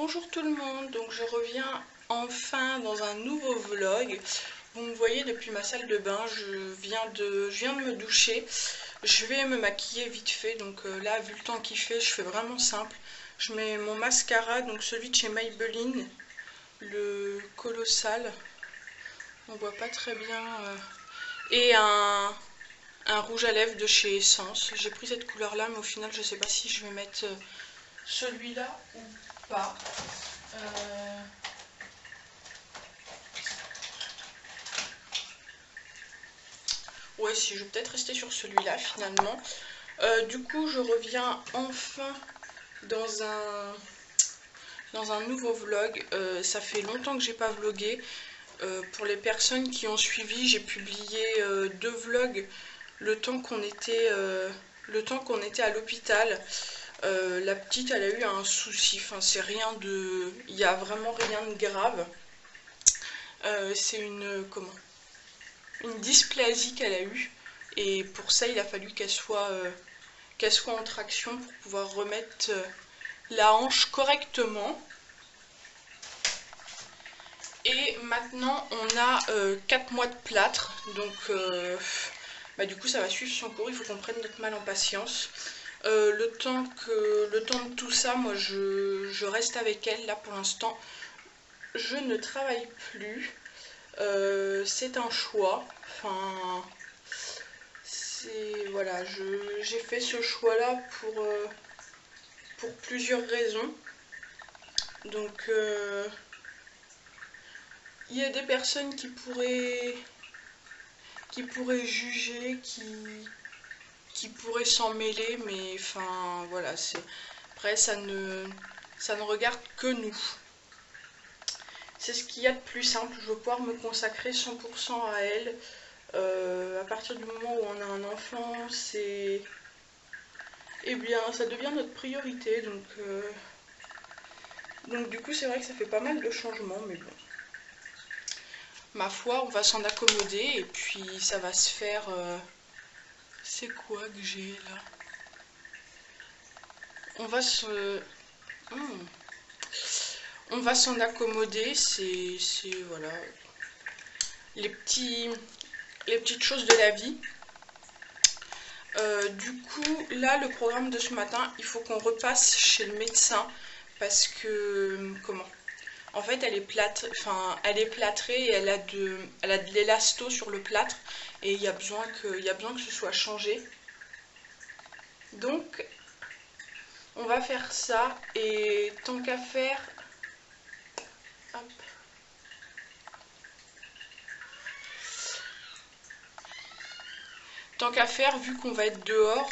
Bonjour tout le monde, donc je reviens enfin dans un nouveau vlog. Vous me voyez depuis ma salle de bain, je viens de me doucher. Je vais me maquiller vite fait, donc là vu le temps qu'il fait, je fais vraiment simple. Je mets mon mascara, donc celui de chez Maybelline, le colossal. On voit pas très bien. Et un rouge à lèvres de chez Essence. J'ai pris cette couleur là, mais au final je sais pas si je vais mettre celui-là ou pas. Ouais, si, je vais peut-être rester sur celui-là finalement. Du coup, je reviens enfin dans un nouveau vlog. Ça fait longtemps que j'ai pas vlogué. Pour les personnes qui ont suivi, j'ai publié 2 vlogs le temps qu'on était à l'hôpital. La petite, elle a eu un souci. Enfin, c'est rien de, il y a vraiment rien de grave. C'est une dysplasie qu'elle a eue. Et pour ça, il a fallu qu'elle soit en traction pour pouvoir remettre la hanche correctement. Et maintenant, on a 4 mois de plâtre. Donc, du coup, ça va suivre son cours. Il faut qu'on prenne notre mal en patience. Le temps de tout ça, moi, je reste avec elle. Là, pour l'instant, je ne travaille plus. C'est un choix. Enfin, voilà, j'ai fait ce choix-là pour plusieurs raisons. Donc, il y a des personnes qui pourraient juger, qui pourraient s'en mêler, mais enfin, voilà, après, ça ne regarde que nous. C'est ce qu'il y a de plus simple. Je veux pouvoir me consacrer 100% à elle. À partir du moment où on a un enfant, eh bien, ça devient notre priorité. Donc du coup, c'est vrai que ça fait pas mal de changements, mais bon. Ma foi, on va s'en accommoder et puis ça va se faire. C'est quoi que j'ai là? On va s'en accommoder. C'est voilà les petites choses de la vie. Du coup, là, le programme de ce matin, il faut qu'on repasse chez le médecin parce que, en fait, elle est plâtrée et elle a de l'élasto sur le plâtre et il y a besoin que ce soit changé. Donc, on va faire ça et tant qu'à faire, hop. Tant qu'à faire, vu qu'on va être dehors,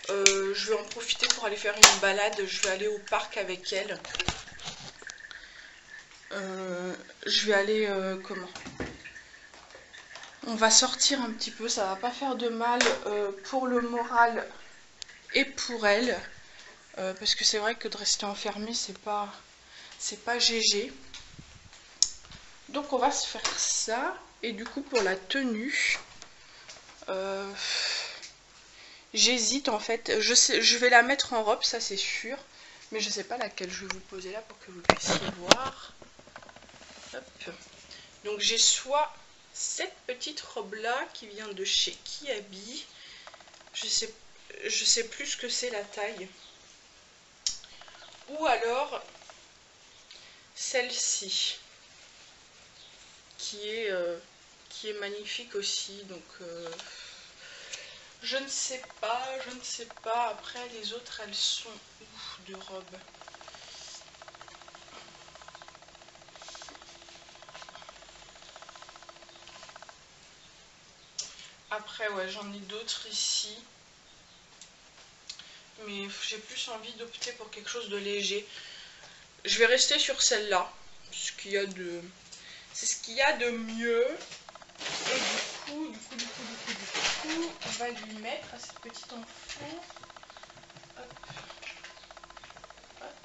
je vais en profiter pour aller faire une balade. Je vais aller au parc avec elle. Je vais aller, on va sortir un petit peu, ça va pas faire de mal pour le moral et pour elle. Parce que c'est vrai que de rester enfermé, c'est pas GG. Donc on va se faire ça. Et du coup, pour la tenue, j'hésite en fait. Je vais la mettre en robe, ça c'est sûr. Mais je sais pas laquelle je vais vous poser là pour que vous puissiez voir. Hop. Donc j'ai soit cette petite robe là qui vient de chez Kiabi. Je sais plus ce que c'est la taille. Ou alors celle-ci qui est magnifique aussi. Donc je ne sais pas. Après les autres, elles sont où de robes? Après ouais, j'en ai d'autres ici. Mais j'ai plus envie d'opter pour quelque chose de léger. Je vais rester sur celle-là. C'est ce qu'il y a de mieux. Et du coup, on va lui mettre à cette petite enfant. Hop. Hop.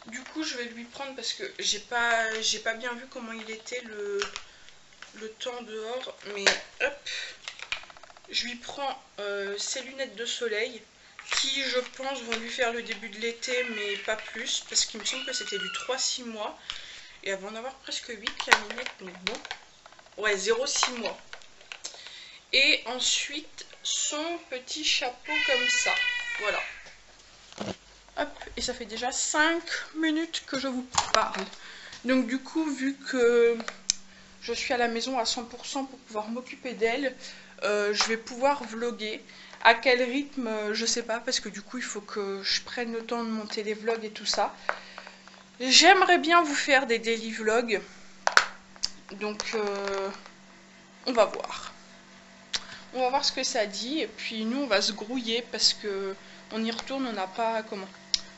Du coup, je vais lui prendre parce que j'ai pas bien vu comment il était le temps dehors. Mais hop. Je lui prends ses lunettes de soleil. qui, je pense, vont lui faire le début de l'été, mais pas plus, parce qu'il me semble que c'était du 3-6 mois. Et elle va en avoir presque 8, la minette, donc bon. Ouais, 0,6 mois. Et ensuite, son petit chapeau comme ça. Voilà. Hop, et ça fait déjà 5 minutes que je vous parle. Donc du coup, vu que je suis à la maison à 100% pour pouvoir m'occuper d'elle, je vais pouvoir vlogger. À quel rythme, je sais pas, parce que du coup, il faut que je prenne le temps de monter les vlogs et tout ça. J'aimerais bien vous faire des daily vlogs. Donc, on va voir. On va voir ce que ça dit. Et puis, nous, on va se grouiller parce que on y retourne, on n'a pas... Comment ?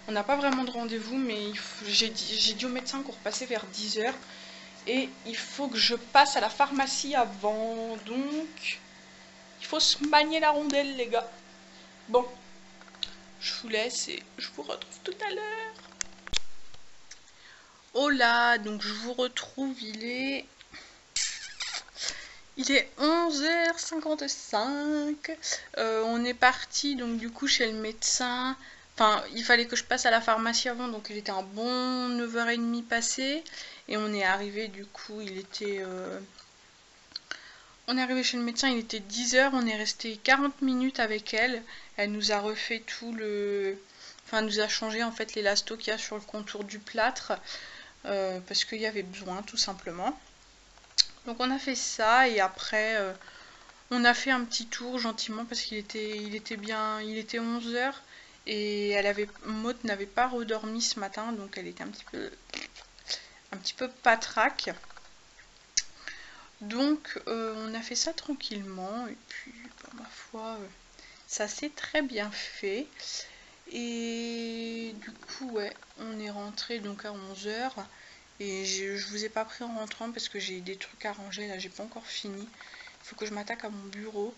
On n'a pas vraiment de rendez-vous, mais j'ai dit au médecin qu'on repassait vers 10 h. Et il faut que je passe à la pharmacie avant. Donc, il faut se manier la rondelle, les gars. Bon, je vous laisse et je vous retrouve tout à l'heure. Oh là, donc je vous retrouve, il est 11h55. On est parti donc du coup chez le médecin. Enfin, il fallait que je passe à la pharmacie avant, donc il était un bon 9h30 passé. Et on est arrivé, du coup, on est arrivé chez le médecin, il était 10 h. On est resté 40 minutes avec elle. Elle nous a refait tout le... Enfin, elle nous a changé en fait l'élasto qu'il y a sur le contour du plâtre. Parce qu'il y avait besoin, tout simplement. Donc on a fait ça et après... on a fait un petit tour gentiment parce qu'il était bien, il était 11 h et Maud n'avait pas redormi ce matin, donc elle était un petit peu patraque. Donc on a fait ça tranquillement et puis ma foi ça s'est très bien fait. Et du coup ouais, on est rentré donc à 11 h et je vous ai pas pris en rentrant parce que j'ai des trucs à ranger là, j'ai pas encore fini. Il faut que je m'attaque à mon bureau.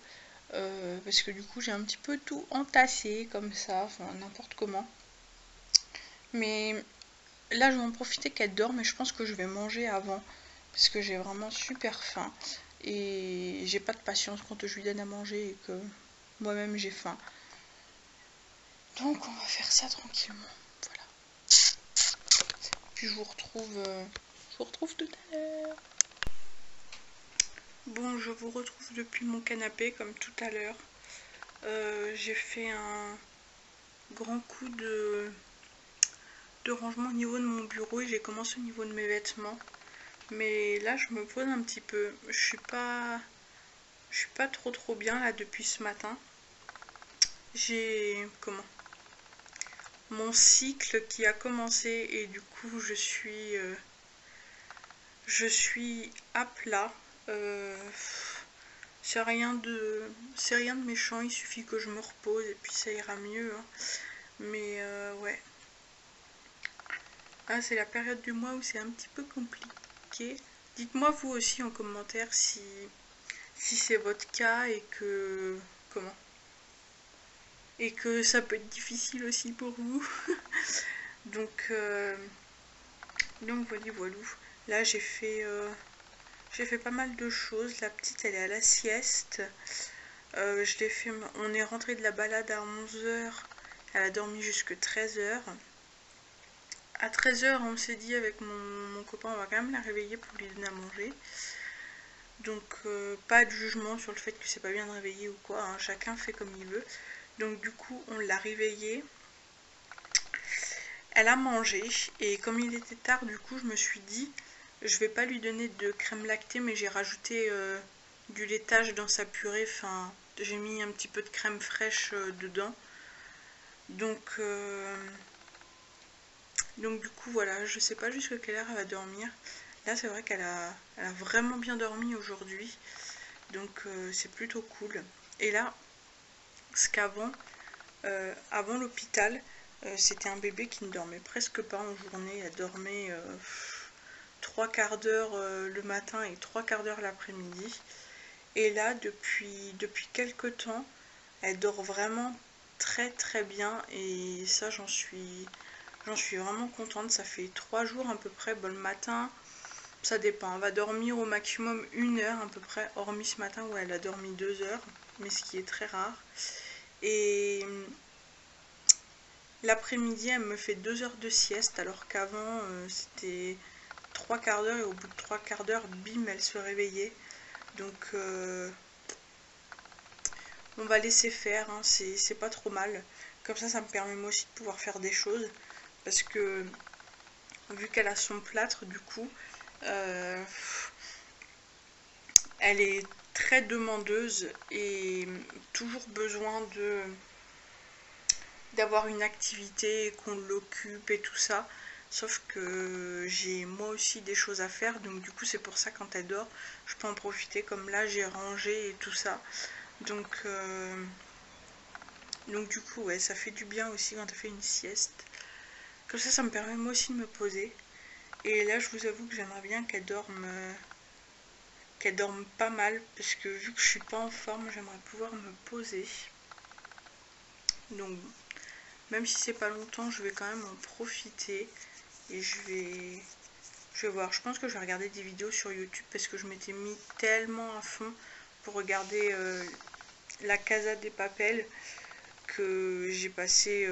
Parce que du coup j'ai un petit peu tout entassé comme ça, enfin n'importe comment. Mais là je vais en profiter qu'elle dorme et je pense que je vais manger avant. Parce que j'ai vraiment super faim. Et j'ai pas de patience quand je lui donne à manger et que moi-même j'ai faim. Donc on va faire ça tranquillement. Voilà. Puis je vous retrouve tout à l'heure. Bon, je vous retrouve depuis mon canapé comme tout à l'heure. J'ai fait un grand coup de rangement au niveau de mon bureau et j'ai commencé au niveau de mes vêtements. Mais là, je me pose un petit peu. Je suis pas trop bien là depuis ce matin. J'ai mon cycle qui a commencé et du coup je suis à plat. C'est rien de méchant, il suffit que je me repose et puis ça ira mieux. Hein. Mais ouais. Ah, c'est la période du mois où c'est un petit peu compliqué. Dites-moi vous aussi en commentaire si c'est votre cas et que ça peut être difficile aussi pour vous. donc voilà. Là j'ai fait pas mal de choses. La petite elle est à la sieste. On est rentré de la balade à 11 h. Elle a dormi jusque 13 h. À 13 h, on s'est dit avec mon copain, on va quand même la réveiller pour lui donner à manger. Donc, pas de jugement sur le fait que c'est pas bien de réveiller ou quoi. Hein. Chacun fait comme il veut. Donc, du coup, on l'a réveillée. Elle a mangé. Et comme il était tard, du coup, je me suis dit, je vais pas lui donner de crème lactée, mais j'ai rajouté du laitage dans sa purée. Enfin, j'ai mis un petit peu de crème fraîche dedans. Donc du coup voilà, je sais pas jusqu'à quelle heure elle va dormir. Là c'est vrai qu'elle a vraiment bien dormi aujourd'hui. Donc c'est plutôt cool. Et là, ce qu'avant, avant l'hôpital, c'était un bébé qui ne dormait presque pas en journée. Elle dormait 3/4 d'heure le matin et 3/4 d'heure l'après-midi. Et là, depuis quelques temps, elle dort vraiment très très bien. Et ça, j'en suis vraiment contente. Ça fait 3 jours à peu près. Bon, le matin, ça dépend. Elle va dormir au maximum 1 heure à peu près, hormis ce matin où elle a dormi 2 heures, mais ce qui est très rare. Et L'après-midi, elle me fait 2 heures de sieste, alors qu'avant, c'était 3 quarts d'heure, et au bout de 3 quarts d'heure, bim, elle se réveillait. Donc, on va laisser faire, hein, c'est pas trop mal. Comme ça me permet moi aussi de pouvoir faire des choses. Parce que, vu qu'elle a son plâtre, du coup, elle est très demandeuse et toujours besoin d'avoir une activité, qu'on l'occupe et tout ça. Sauf que j'ai moi aussi des choses à faire, donc du coup c'est pour ça quand elle dort, je peux en profiter. Comme là j'ai rangé et tout ça. Donc du coup ouais, ça fait du bien aussi quand elle fait une sieste. Comme ça me permet moi aussi de me poser. Et là je vous avoue que j'aimerais bien qu'elle dorme pas mal, parce que vu que je suis pas en forme, j'aimerais pouvoir me poser. Donc même si c'est pas longtemps, je vais quand même en profiter. Et je vais voir, je pense que je vais regarder des vidéos sur YouTube, parce que je m'étais mis tellement à fond pour regarder La Casa de Papel que j'ai passé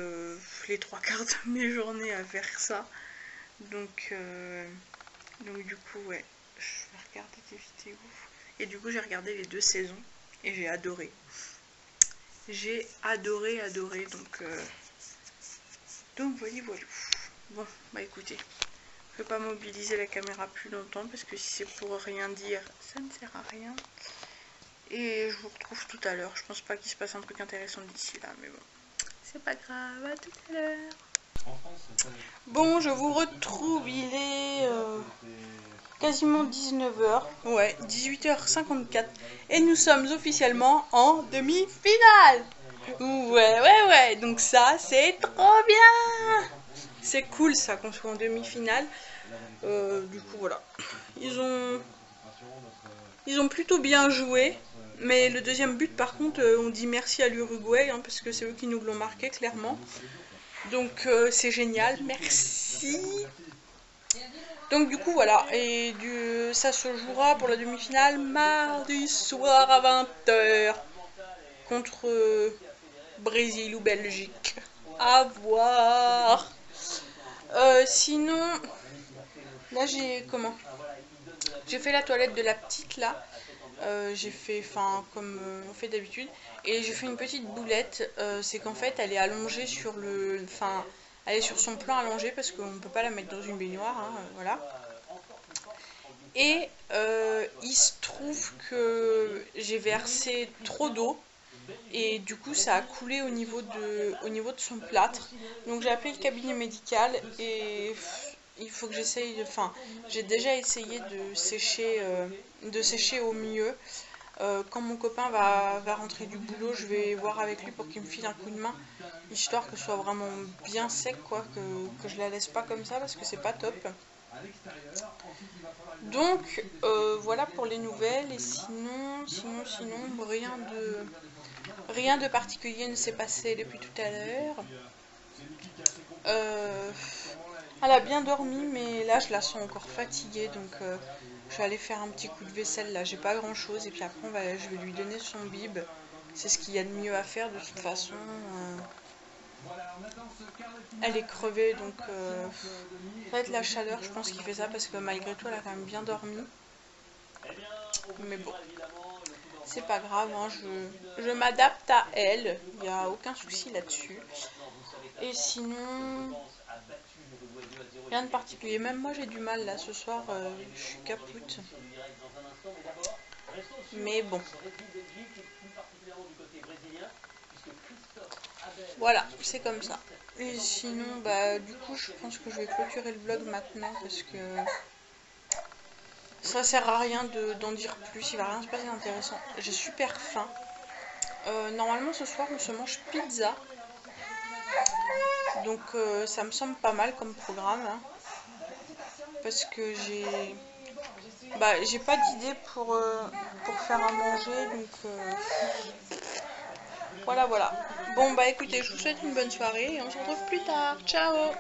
les 3 quarts de mes journées à faire ça. Donc du coup ouais, je vais regarder des vidéos. Et du coup j'ai regardé les 2 saisons et j'ai adoré. J'ai adoré, donc voilà. Bon bah écoutez, je vais pas mobiliser la caméra plus longtemps, parce que si c'est pour rien dire, ça ne sert à rien. Et je vous retrouve tout à l'heure. Je pense pas qu'il se passe un truc intéressant d'ici là, mais bon, c'est pas grave, à tout à l'heure. Bon, je vous retrouve, il est quasiment 19h, ouais, 18h54, et nous sommes officiellement en demi-finale. Ouais, donc ça, c'est trop bien. C'est cool ça qu'on soit en demi-finale. Du coup, voilà. Ils ont plutôt bien joué. Mais le deuxième but, par contre, on dit merci à l'Uruguay, hein, parce que c'est eux qui nous l'ont marqué, clairement. Donc c'est génial, merci. Donc du coup, voilà. Et ça se jouera pour la demi-finale mardi soir à 20h. Contre Brésil ou Belgique. À voir. Sinon, là j'ai fait la toilette de la petite là. J'ai fait, comme on fait d'habitude, et j'ai fait une petite boulette. C'est qu'en fait elle est allongée sur elle est sur son plan allongé, parce qu'on ne peut pas la mettre dans une baignoire, hein, voilà. Et il se trouve que j'ai versé trop d'eau, et du coup ça a coulé au niveau de son plâtre. Donc j'ai appelé le cabinet médical, et il faut que j'essaye j'ai déjà essayé de sécher au mieux. Quand mon copain va rentrer du boulot, je vais voir avec lui pour qu'il me file un coup de main, histoire que ce soit vraiment bien sec, quoi, que je la laisse pas comme ça, parce que c'est pas top. Donc voilà pour les nouvelles. Et sinon rien de particulier ne s'est passé depuis tout à l'heure. Elle a bien dormi, mais là je la sens encore fatiguée, donc je vais aller faire un petit coup de vaisselle. Là j'ai pas grand chose, et puis après je vais lui donner son bib. C'est ce qu'il y a de mieux à faire de toute façon. Elle est crevée, donc ça va être la chaleur, je pense, qui fait ça, parce que malgré tout elle a quand même bien dormi. Mais bon, c'est pas grave, hein, je m'adapte à elle, il n'y a aucun souci là-dessus. Et sinon, rien de particulier. Même moi j'ai du mal là ce soir, je suis capoute. Mais bon. Voilà, c'est comme ça. Et sinon, du coup, je pense que je vais clôturer le vlog maintenant, parce que ça sert à rien d'en dire plus, il va rien se passer d'intéressant. J'ai super faim. Normalement ce soir on se mange pizza. Donc ça me semble pas mal comme programme, hein, parce que j'ai pas d'idée pour faire à manger, donc voilà. Bon écoutez, je vous souhaite une bonne soirée, et on se retrouve plus tard. Ciao.